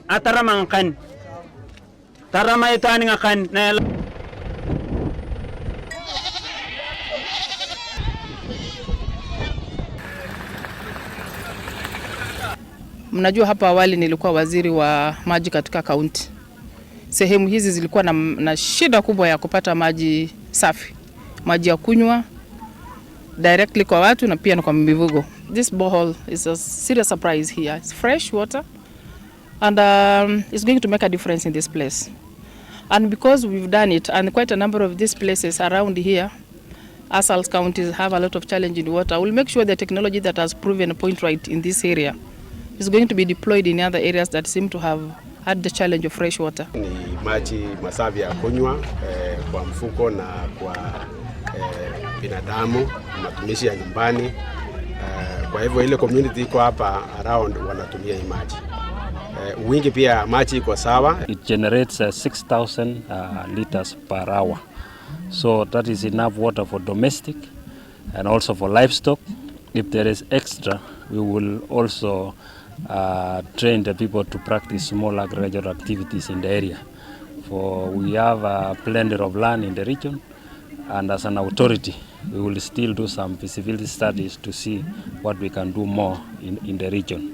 Ataramang kan. Tarama ito ani nga kan na Mnajua hapa awali nilikuwa waziri wa maji katika kaunti. Sehemu hizi zilikuwa na shida kubwa ya kupata maji safi. Maji ya kunywa directly kwa watu na pia kwa mifugo. This borehole is a serious surprise here. It's fresh water and it's going to make a difference in this place. And because we've done it and quite a number of these places around here, Asals counties have a lot of challenge in water. We'll make sure the technology that has proven a point right in this area is going to be deployed in other areas that seem to have had the challenge of fresh water. Ni maji masafi ya kunywa kwa mfuko na kwa binadamu, matumishi ya nyumbani. Kwa hivyo ile community iko hapa around wanatumia hii maji. Wingi pia maji iko sawa. It generates 6,000 liters per hour. So that is enough water for domestic and also for livestock. If there is extra, we will also train the people to practice small agricultural activities in the area. For we have plenty of land in the region, and as an authority, we will still do some feasibility studies to see what we can do more in the region.